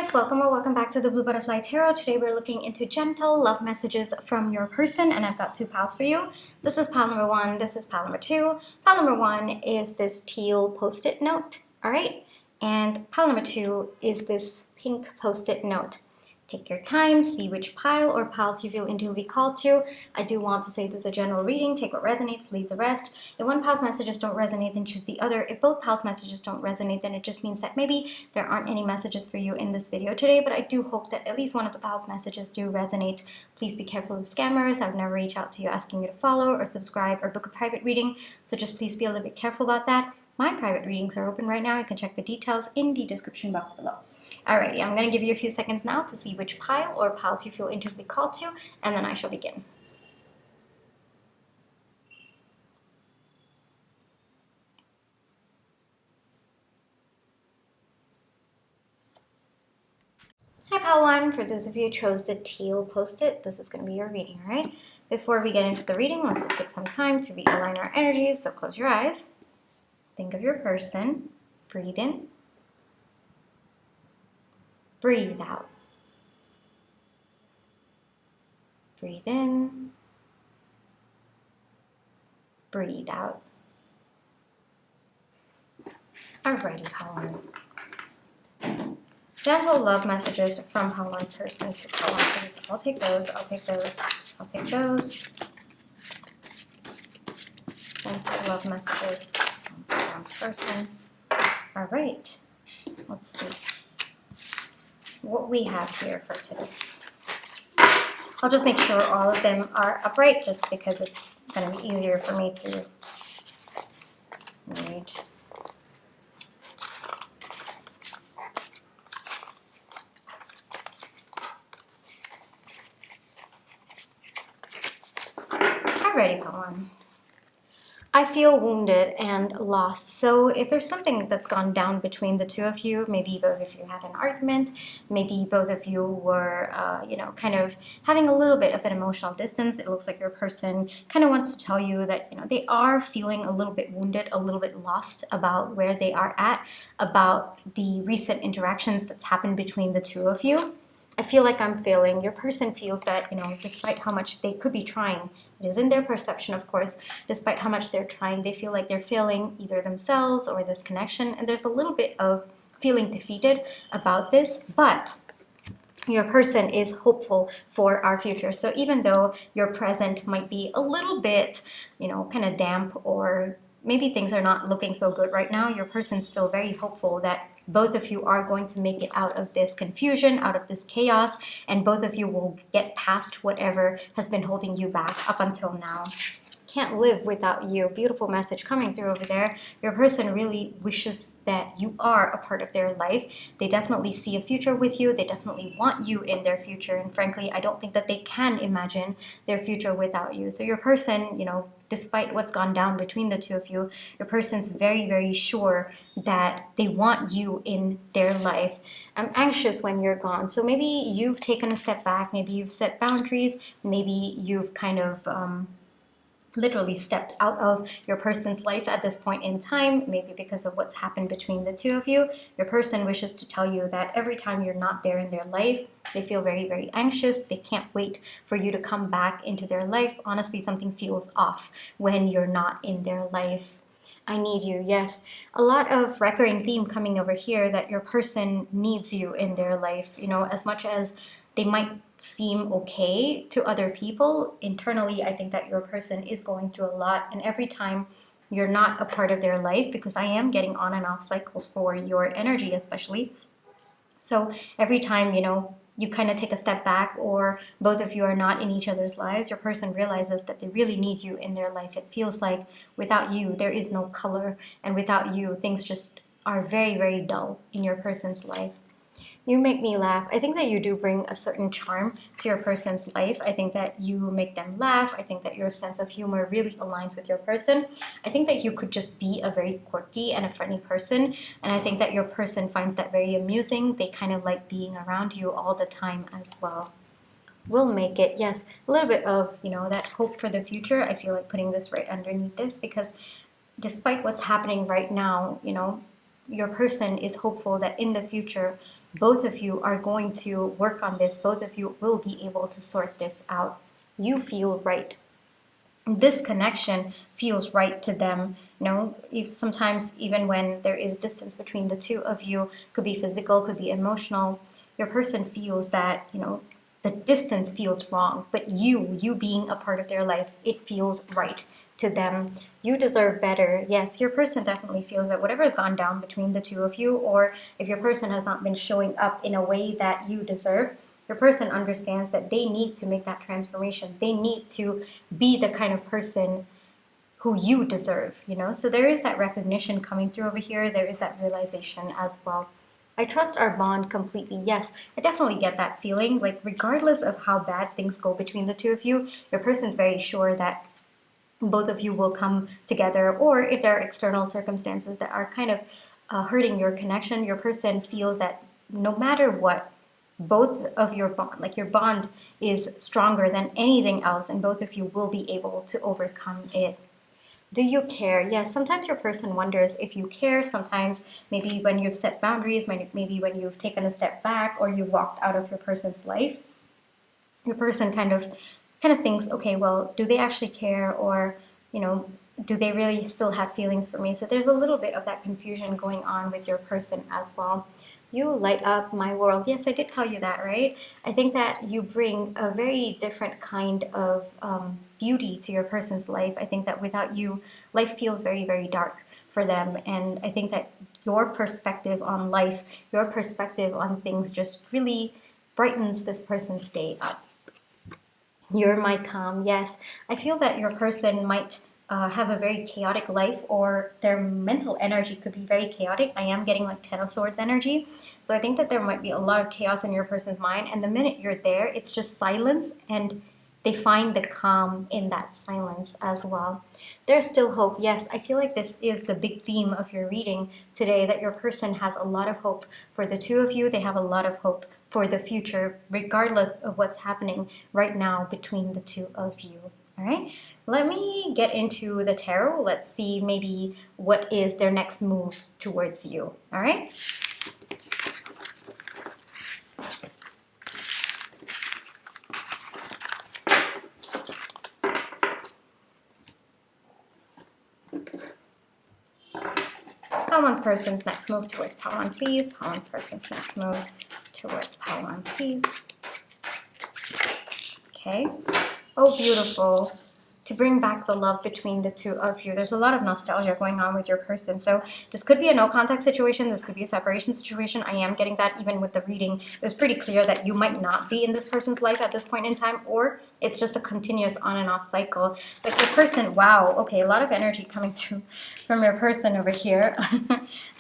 guys, welcome or welcome back to the Blue Butterfly Tarot. Today we're looking into gentle love messages from your person, and I've got two piles for you. This is pile number one, this is pile number two. Pile number one is this teal post-it note, all right? And pile number two is this pink post-it note. Take your time, see which pile or piles you feel intuitively called to. I do want to say this is a general reading. Take what resonates, leave the rest. If one pile's messages don't resonate, then choose the other. If both piles' messages don't resonate, then it just means that maybe there aren't any messages for you in this video today, but I do hope that at least one of the piles' messages do resonate. Please be careful of scammers. I would never reach out to you asking you to follow or subscribe or book a private reading, so just please be a little bit careful about that. My private readings are open right now. You can check the details in the description box below. Alrighty, I'm going to give you a few seconds now to see which pile or piles you feel intuitively called to, and then I shall begin. Hi, pile one. For those of you who chose the teal post-it, this is going to be your reading, alright? Before we get into the reading, let's just take some time to realign our energies, so close your eyes. Think of your person. Breathe in. Breathe out. Breathe in. Breathe out. Alrighty, pile one. Gentle love messages from pile one's person to pile one, please. I'll take those, I'll take those, I'll take those. Gentle love messages from pile one's person. Alright, let's see what we have here for today. I'll just make sure all of them are upright just because it's going to be easier for me to read. Alrighty, pile one. I feel wounded and lost. So if there's something that's gone down between the two of you, maybe both of you had an argument, maybe both of you were, kind of having a little bit of an emotional distance. It looks like your person kind of wants to tell you that, they are feeling a little bit wounded, a little bit lost about where they are at, about the recent interactions that's happened between the two of you. I feel like I'm failing. Your person feels that, despite how much they could be trying, it is in their perception, of course, despite how much they're trying, they feel like they're failing either themselves or this connection. And there's a little bit of feeling defeated about this, but your person is hopeful for our future. So even though your present might be a little bit, kind of damp, or maybe things are not looking so good right now, your person's still very hopeful that both of you are going to make it out of this confusion, out of this chaos, and both of you will get past whatever has been holding you back up until now. Can't live without you. Beautiful message coming through over there. Your person really wishes that you are a part of their life. They definitely see a future with you. They definitely want you in their future. And frankly, I don't think that they can imagine their future without you. So your person, despite what's gone down between the two of you, your person's very, very sure that they want you in their life. I'm anxious when you're gone. So maybe you've taken a step back. Maybe you've set boundaries. Maybe you've kind of literally stepped out of your person's life at this point in time, maybe because of what's happened between the two of you. Your person wishes to tell you that every time you're not there in their life, they feel very, very anxious. They can't wait for you to come back into their life. Honestly, something feels off when you're not in their life. I need you. Yes, a lot of recurring theme coming over here that your person needs you in their life. As much as they might seem okay to other people, internally, I think that your person is going through a lot. And every time you're not a part of their life, because I am getting on and off cycles for your energy especially. So every time, you kind of take a step back, or both of you are not in each other's lives, your person realizes that they really need you in their life. It feels like without you, there is no color. And without you, things just are very, very dull in your person's life. You make me laugh. I think that you do bring a certain charm to your person's life. I think that you make them laugh. I think that your sense of humor really aligns with your person. I think that you could just be a very quirky and a funny person. And I think that your person finds that very amusing. They kind of like being around you all the time as well. We'll make it. Yes, a little bit of, that hope for the future. I feel like putting this right underneath this, because despite what's happening right now, your person is hopeful that in the future, both of you are going to work on this. Both of you will be able to sort this out. You feel right. This connection feels right to them. You know, if sometimes even when there is distance between the two of you, could be physical, could be emotional, your person feels that, you know, the distance feels wrong, but you being a part of their life, it feels right to them. You deserve better. Yes, your person definitely feels that whatever has gone down between the two of you, or if your person has not been showing up in a way that you deserve, your person understands that they need to make that transformation. They need to be the kind of person who you deserve, you know? So there is that recognition coming through over here. There is that realization as well. I trust our bond completely. Yes, I definitely get that feeling. Like, regardless of how bad things go between the two of you, your person's very sure that both of you will come together. Or if there are external circumstances that are kind of hurting your connection, your person feels that no matter what, both of your bond, like your bond is stronger than anything else, and both of you will be able to overcome it. Do you care? Yes, sometimes your person wonders if you care. Sometimes maybe when you've set boundaries, maybe when you've taken a step back or you walked out of your person's life, your person kind of thinks, okay, well, do they actually care? Or, you know, do they really still have feelings for me? So there's a little bit of that confusion going on with your person as well. You light up my world. Yes, I did tell you that, right? I think that you bring a very different kind of beauty to your person's life. I think that without you, life feels very, very dark for them. And I think that your perspective on life, your perspective on things just really brightens this person's day up. You're my calm. Yes, I feel that your person might have a very chaotic life, or their mental energy could be very chaotic. I am getting like Ten of Swords energy. So I think that there might be a lot of chaos in your person's mind. And the minute you're there, it's just silence, and they find the calm in that silence as well. There's still hope. Yes, I feel like this is the big theme of your reading today, that your person has a lot of hope for the two of you. They have a lot of hope for the future, regardless of what's happening right now between the two of you. All right, let me get into the tarot. Let's see maybe what is their next move towards you. All right. Pawan's person's next move towards Pawan, please. Pawan's person's next move towards Pawan, please. Okay. Oh, beautiful. To bring back the love between the two of you. There's a lot of nostalgia going on with your person. So this could be a no contact situation. This could be a separation situation. I am getting that even with the reading. It was pretty clear that you might not be in this person's life at this point in time, or it's just a continuous on and off cycle. But your person, wow, okay, a lot of energy coming through from your person over here.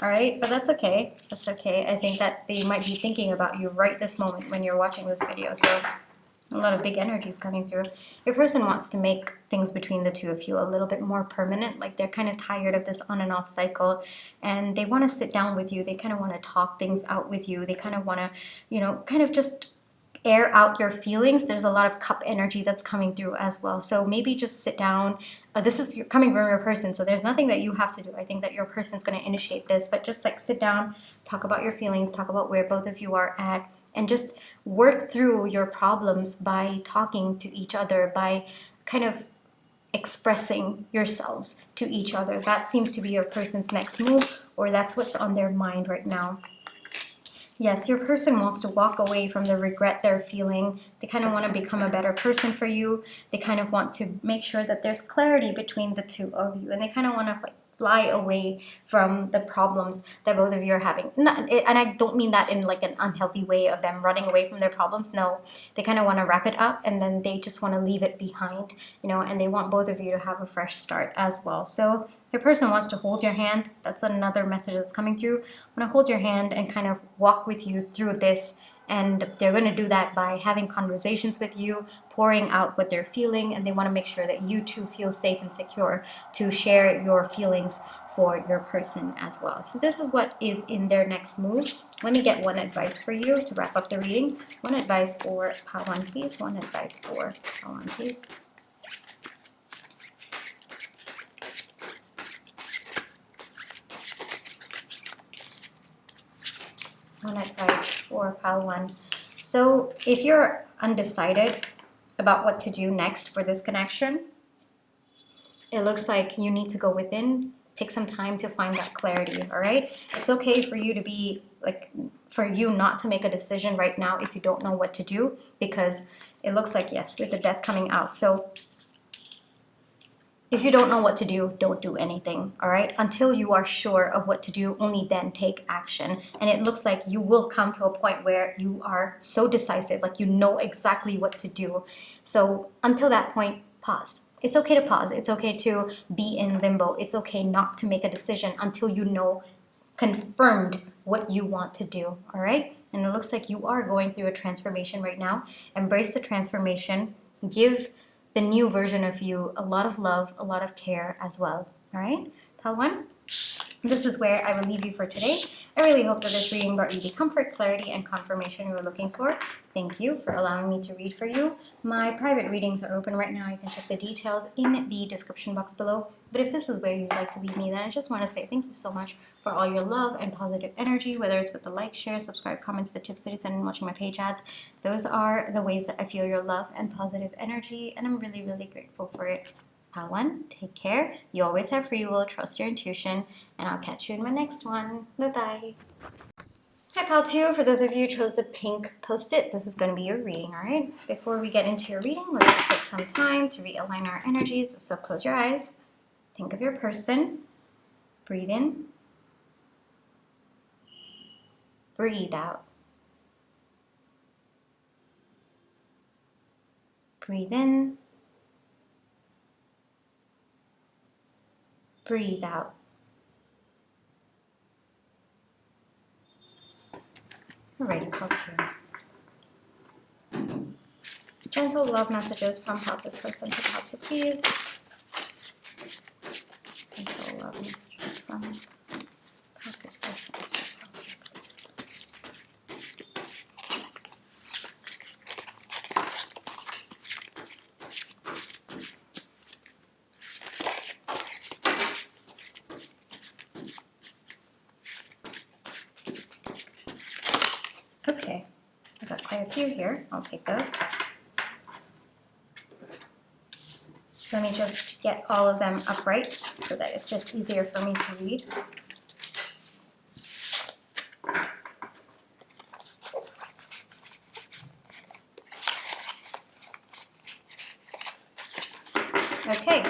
All right, but that's okay. That's okay. I think that they might be thinking about you right this moment when you're watching this video. So a lot of big energies coming through. Your person wants to make things between the two of you a little bit more permanent. Like, they're kind of tired of this on and off cycle, and they want to sit down with you. They kind of want to talk things out with you. They kind of want to, you know, kind of just air out your feelings. There's a lot of cup energy that's coming through as well. So maybe just sit down. This is coming from your person, so there's nothing that you have to do. I think that your person's going to initiate this, but just like sit down, talk about your feelings, talk about where both of you are at, and just work through your problems by talking to each other, by kind of expressing yourselves to each other. That seems to be your person's next move, or that's what's on their mind right now. Yes, your person wants to walk away from the regret they're feeling. They kind of want to become a better person for you. They kind of want to make sure that there's clarity between the two of you, and they kind of want to like fly away from the problems that both of you are having. And I don't mean that in like an unhealthy way of them running away from their problems. No, they kind of want to wrap it up, and then they just want to leave it behind, you know, and they want both of you to have a fresh start as well. So your person wants to hold your hand. That's another message that's coming through. Want to hold your hand and kind of walk with you through this. And they're going to do that by having conversations with you, pouring out what they're feeling, and they want to make sure that you too feel safe and secure to share your feelings for your person as well. So this is what is in their next move. Let me get one advice for you to wrap up the reading. One advice for Pawan, please. One advice for Pawan, please. on advice for pile 1. So if you're undecided about what to do next for this connection, it looks like you need to go within, take some time to find that clarity, all right? It's okay for you to be like, for you not to make a decision right now if you don't know what to do, because it looks like, yes, with the death coming out. So if you don't know what to do, don't do anything, all right? Until you are sure of what to do, only then take action. And it looks like you will come to a point where you are so decisive, like you know exactly what to do. So until that point, pause. It's okay to pause. It's okay to be in limbo. It's okay not to make a decision until you know confirmed what you want to do, all right? And it looks like you are going through a transformation right now. Embrace the transformation. Give the new version of you a lot of love, a lot of care as well, all right? Pile 1, this is where I will leave you for today. I really hope that this reading brought you the comfort, clarity, and confirmation you were looking for. Thank you for allowing me to read for you. My private readings are open right now. You can check the details in the description box below. But if this is where you'd like to leave me, then I just want to say thank you so much for all your love and positive energy, whether it's with the like, share, subscribe, comments, the tips that you send and watching my page ads. Those are the ways that I feel your love and positive energy, and I'm really, really grateful for it. Pile 1, take care. You always have free will. Trust your intuition, and I'll catch you in my next one. Bye-bye. Hi, Pile 2. For those of you who chose the pink post-it, this is going to be your reading, all right? Before we get into your reading, let's just take some time to realign our energies. So close your eyes. Think of your person. Breathe in. Breathe out. Breathe in. Breathe out. Alrighty, Pile 2. Gentle love messages from Pile 2's person to Pile 2, please. Gentle love messages from Pile 2's person to Pile 2. Okay, I got quite a few here. I'll take those. Let me just get all of them upright so that it's just easier for me to read. Okay,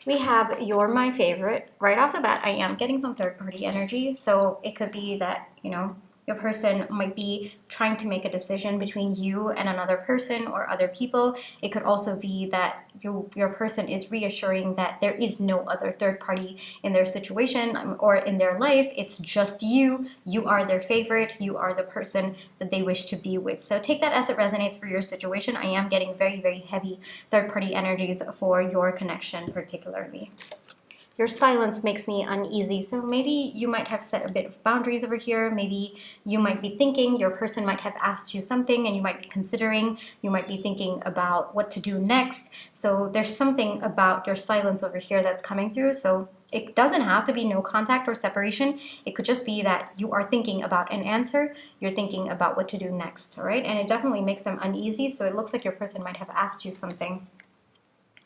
we have You're My Favorite. Right off the bat, I am getting some third-party energy, so it could be that, you know, your person might be trying to make a decision between you and another person or other people. It could also be that your person is reassuring that there is no other third party in their situation or in their life. It's just you. You are their favorite. You are the person that they wish to be with. So take that as it resonates for your situation. I am getting very, very heavy third party energies for your connection particularly. Your silence makes me uneasy. So maybe you might have set a bit of boundaries over here. Maybe you might be thinking, your person might have asked you something and you might be considering, you might be thinking about what to do next. So there's something about your silence over here that's coming through. So it doesn't have to be no contact or separation. It could just be that you are thinking about an answer. You're thinking about what to do next, all right? And it definitely makes them uneasy. So it looks like your person might have asked you something.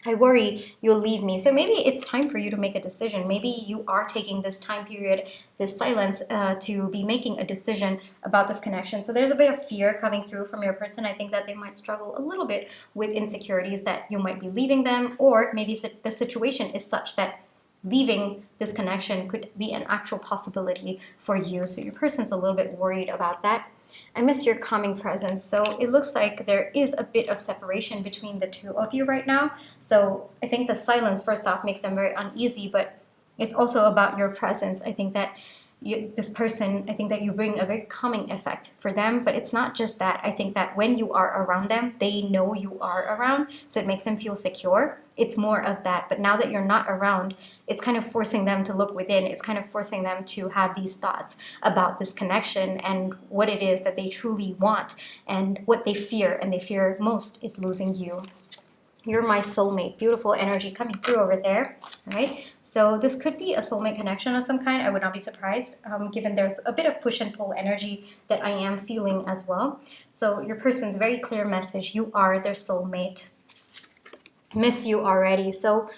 I worry you'll leave me. So maybe it's time for you to make a decision. Maybe you are taking this time period, this silence, to be making a decision about this connection. So there's a bit of fear coming through from your person. I think that they might struggle a little bit with insecurities that you might be leaving them, or maybe the situation is such that leaving this connection could be an actual possibility for you. So your person's a little bit worried about that. I miss your calming presence. So it looks like there is a bit of separation between the two of you right now. So I think the silence, first off, makes them very uneasy, but it's also about your presence. I think that this person, I think that you bring a very calming effect for them, but it's not just that. I think that when you are around them, they know you are around, so it makes them feel secure. It's more of that, but now that you're not around, it's kind of forcing them to look within. It's kind of forcing them to have these thoughts about this connection and what it is that they truly want and what they fear, and they fear most is losing you. You're my soulmate. Beautiful energy coming through over there. All right. So this could be a soulmate connection of some kind. I would not be surprised, given there's a bit of push and pull energy that I am feeling as well. So your person's very clear message. You are their soulmate. Miss you already. So,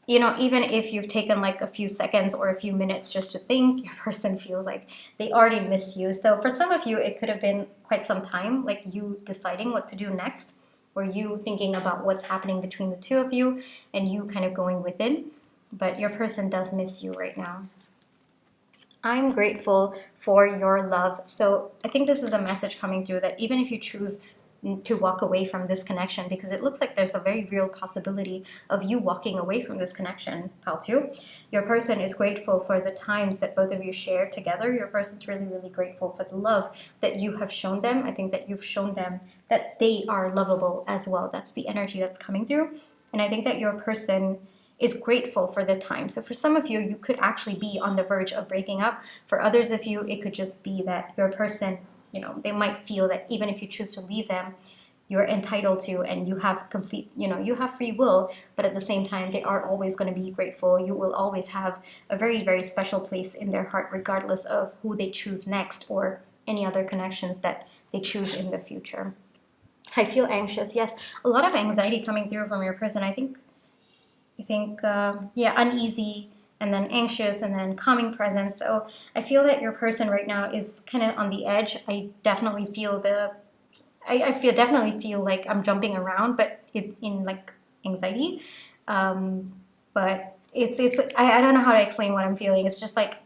you know, even if you've taken like a few seconds or a few minutes just to think, your person feels like they already miss you. So for some of you, it could have been quite some time, like you deciding what to do next, or you thinking about what's happening between the two of you and you kind of going within. But your person does miss you right now. I'm grateful for your love. So I think this is a message coming through that even if you choose to walk away from this connection, because it looks like there's a very real possibility of you walking away from this connection, pal 2. Your person is grateful for the times that both of you shared together. Your person's really, really grateful for the love that you have shown them. I think that you've shown them that they are lovable as well. That's the energy that's coming through. And I think that your person is grateful for the time. So for some of you, you could actually be on the verge of breaking up. For others of you, it could just be that your person, you know, they might feel that even if you choose to leave them, you're entitled to, and you have complete, you know, you have free will, but at the same time, they are always going to be grateful. You will always have a very, very special place in their heart, regardless of who they choose next or any other connections that they choose in the future. I feel anxious. Yes, a lot of anxiety coming through from your person. I think, yeah, uneasy, and then anxious, and then calming presence. So I feel that your person right now is kind of on the edge. I definitely feel definitely feel like I'm jumping around, but in like anxiety. But I don't know how to explain what I'm feeling. It's just like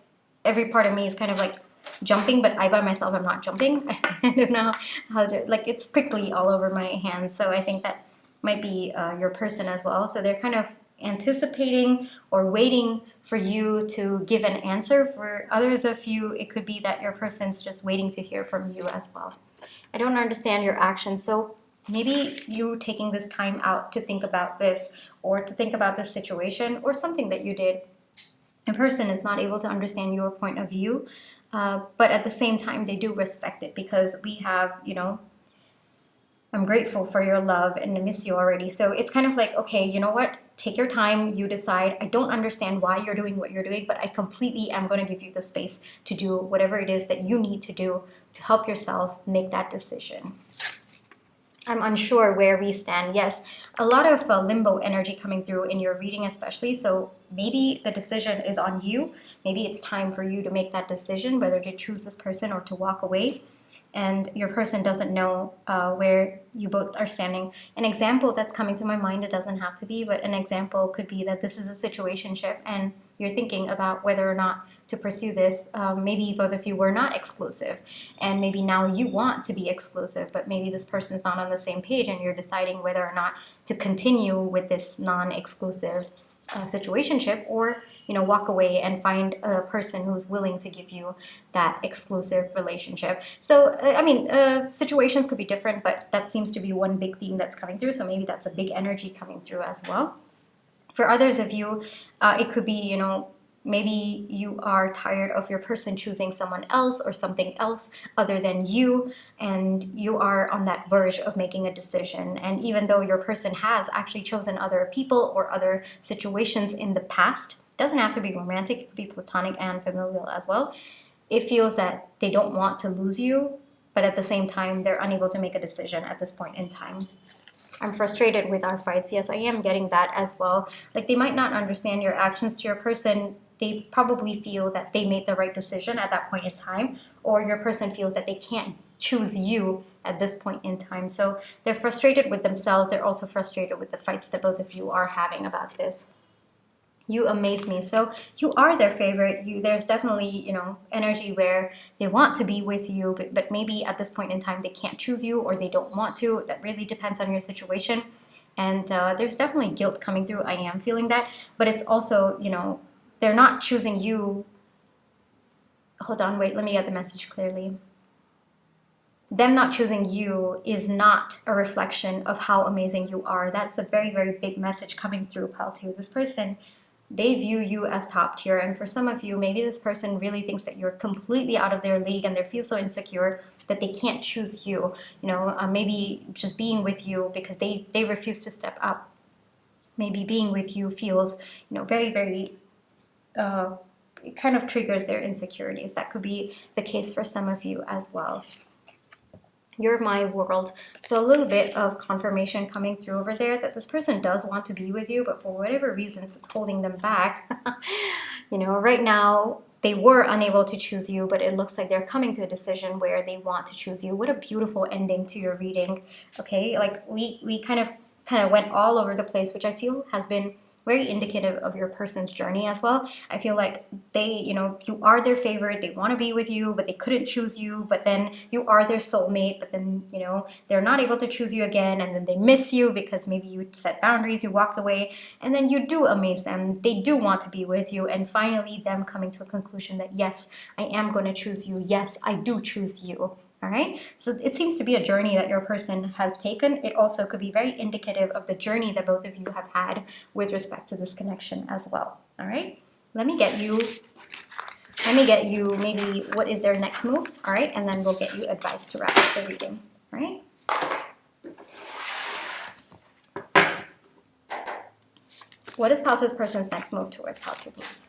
every part of me is kind of like jumping, but I by myself, I'm not jumping. I don't know how to, like, it's prickly all over my hands. So I think that might be your person as well. So they're kind of anticipating or waiting for you to give an answer. For others of you, it could be that your person's just waiting to hear from you as well. I don't understand your actions. So maybe you taking this time out to think about this, or to think about this situation, or something that you did. A person is not able to understand your point of view, but at the same time, they do respect it, because we have, you know, I'm grateful for your love and I miss you already. So it's kind of like, okay, you know what? Take your time. You decide. I don't understand why you're doing what you're doing, but I completely am going to give you the space to do whatever it is that you need to do to help yourself make that decision. I'm unsure where we stand. Yes, a lot of limbo energy coming through in your reading especially. So maybe the decision is on you. Maybe it's time for you to make that decision, whether to choose this person or to walk away. And your person doesn't know where you both are standing. An example that's coming to my mind, it doesn't have to be, but an example could be that this is a situationship and you're thinking about whether or not to pursue this. Maybe both of you were not exclusive, and maybe now you want to be exclusive, but maybe this person's not on the same page and you're deciding whether or not to continue with this non-exclusive situationship, or walk away and find a person who's willing to give you that exclusive relationship. So situations could be different, but that seems to be one big theme that's coming through. So maybe that's a big energy coming through as well. For others of you, it could be, maybe you are tired of your person choosing someone else or something else other than you, and you are on that verge of making a decision. And even though your person has actually chosen other people or other situations in the past, doesn't have to be romantic, it could be platonic and familial as well, it feels that they don't want to lose you, but at the same time, they're unable to make a decision at this point in time. I'm frustrated with our fights. Yes, I am getting that as well. Like, they might not understand your actions to your person. They probably feel that they made the right decision at that point in time, or your person feels that they can't choose you at this point in time. So they're frustrated with themselves. They're also frustrated with the fights that both of you are having about this. You amaze me. So you are their favorite. There's definitely, energy where they want to be with you, but maybe at this point in time they can't choose you, or they don't want to. That really depends on your situation. And there's definitely guilt coming through. I am feeling that. But it's also, they're not choosing you. Hold on, wait, let me get the message clearly. Them not choosing you is not a reflection of how amazing you are. That's a very, very big message coming through, pal, too. This person, they view you as top tier. And for some of you, maybe this person really thinks that you're completely out of their league, and they feel so insecure that they can't choose you. Maybe just being with you because they refuse to step up. maybe being with you feels, you know, very, very, it kind of triggers their insecurities. That could be the case for some of you as well. You're my world. So a little bit of confirmation coming through over there that this person does want to be with you, but for whatever reasons it's holding them back. You know, right now they were unable to choose you, but it looks like they're coming to a decision where they want to choose you. What a beautiful ending to your reading. Okay, like we kind of went all over the place, which I feel has been very indicative of your person's journey as well. I feel like they, you know, you are their favorite, they want to be with you, but they couldn't choose you, but then you are their soulmate, but then, you know, they're not able to choose you again, and then they miss you because maybe you set boundaries, you walked away, and then you do amaze them. They do want to be with you, and finally them coming to a conclusion that, yes, I am going to choose you. Yes, I do choose you. All right, so it seems to be a journey that your person has taken. It also could be very indicative of the journey that both of you have had with respect to this connection as well. All right, let me get you maybe what is their next move. All right, and then we'll get you advice to wrap up the reading. All right. What is Paltu's person's next move towards Paltu, please?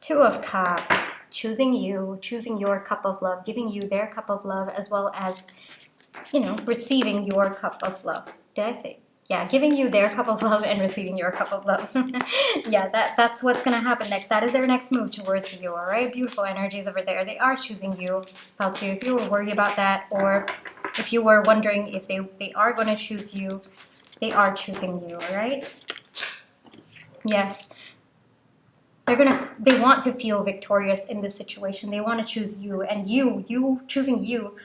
Two of Cups, choosing you, choosing your cup of love, giving you their cup of love, as well as, you know, receiving your cup of love. Did I say? Yeah, giving you their cup of love and receiving your cup of love. Yeah, that's what's going to happen next. That is their next move towards you, all right? Beautiful energies over there. They are choosing you, Paltu. If you were worried about that, or if you were wondering if they are going to choose you, they are choosing you, all right? Yes. They want to feel victorious in this situation. They want to choose you, and you choosing you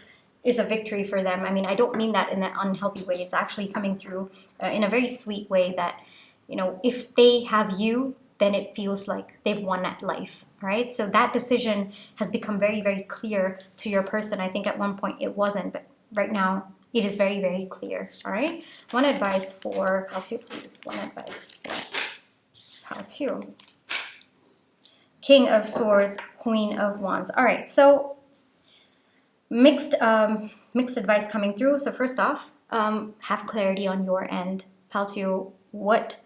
is a victory for them. I mean, I don't mean that in an unhealthy way. It's actually coming through in a very sweet way that, you know, if they have you, then it feels like they've won at life, right? So that decision has become very, very clear to your person. I think at one point it wasn't, but right now it is very, very clear, all right? One advice for Paltu, please. One advice for Paltu. King of Swords, Queen of Wands. All right, so mixed advice coming through. So first off, have clarity on your end. Paltu, what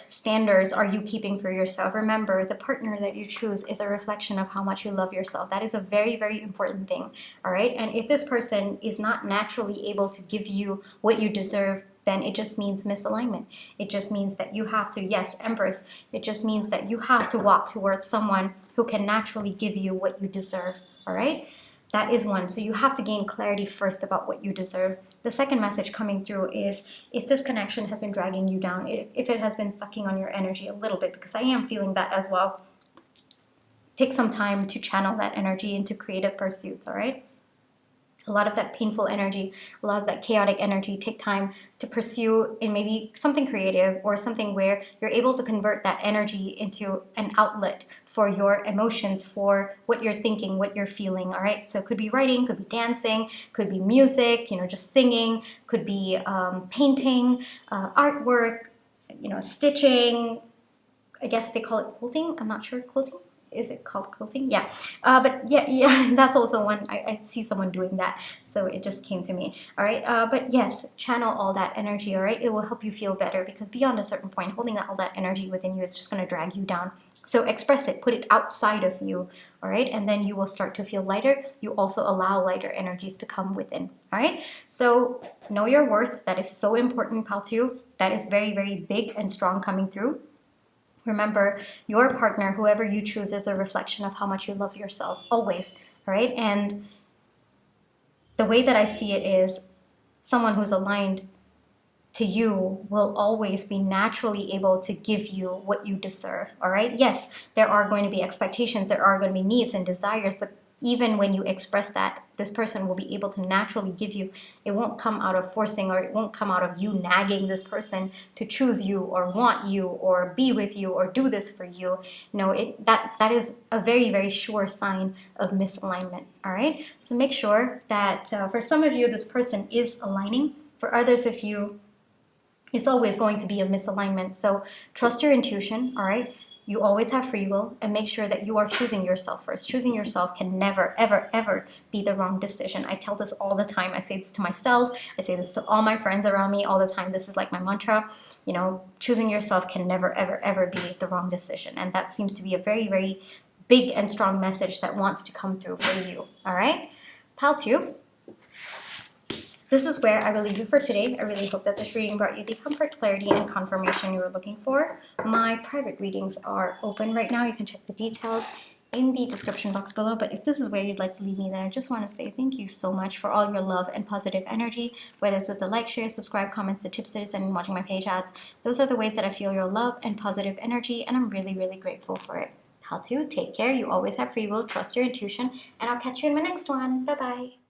standards are you keeping for yourself? Remember, the partner that you choose is a reflection of how much you love yourself. That is a very, very important thing, all right? And if this person is not naturally able to give you what you deserve, then it just means misalignment. It just means that you have to, yes, Empress, it just means that you have to walk towards someone who can naturally give you what you deserve, all right? That is one. So you have to gain clarity first about what you deserve. The second message coming through is if this connection has been dragging you down, if it has been sucking on your energy a little bit, because I am feeling that as well, take some time to channel that energy into creative pursuits, all right? A lot of that painful energy, a lot of that chaotic energy, take time to pursue in maybe something creative or something where you're able to convert that energy into an outlet for your emotions, for what you're thinking, what you're feeling, all right? So it could be writing, could be dancing, could be music, you know, just singing, could be painting, artwork, you know, stitching. I guess they call it quilting. I'm not sure, quilting. Is it called quilting? Yeah. But yeah, that's also one. I see someone doing that. So it just came to me. All right. But yes, channel all that energy. All right. It will help you feel better because beyond a certain point, holding all that energy within you is just going to drag you down. So express it, put it outside of you. All right. And then you will start to feel lighter. You also allow lighter energies to come within. All right. So know your worth. That is so important, Paltu. That is very, very big and strong coming through. Remember, your partner, whoever you choose, is a reflection of how much you love yourself, always, all right? And the way that I see it is someone who's aligned to you will always be naturally able to give you what you deserve, all right? Yes, there are going to be expectations, there are going to be needs and desires, but even when you express that, this person will be able to naturally give you. It won't come out of forcing, or it won't come out of you nagging this person to choose you or want you or be with you or do this for you. No, that is a very, very sure sign of misalignment, all right? So make sure that for some of you, this person is aligning. For others of you, it's always going to be a misalignment. So trust your intuition, all right? You always have free will, and make sure that you are choosing yourself first. Choosing yourself can never, ever, ever be the wrong decision. I tell this all the time. I say this to myself. I say this to all my friends around me all the time. This is like my mantra. You know, choosing yourself can never, ever, ever be the wrong decision. And that seems to be a very, very big and strong message that wants to come through for you. All right? Pile 2. This is where I will leave you for today. I really hope that this reading brought you the comfort, clarity, and confirmation you were looking for. My private readings are open right now. You can check the details in the description box below. But if this is where you'd like to leave me, then I just want to say thank you so much for all your love and positive energy, whether it's with the like, share, subscribe, comments, the tips that you send me watching my page ads. Those are the ways that I feel your love and positive energy, and I'm really, really grateful for it. Pile 2, take care. You always have free will. Trust your intuition, and I'll catch you in my next one. Bye-bye.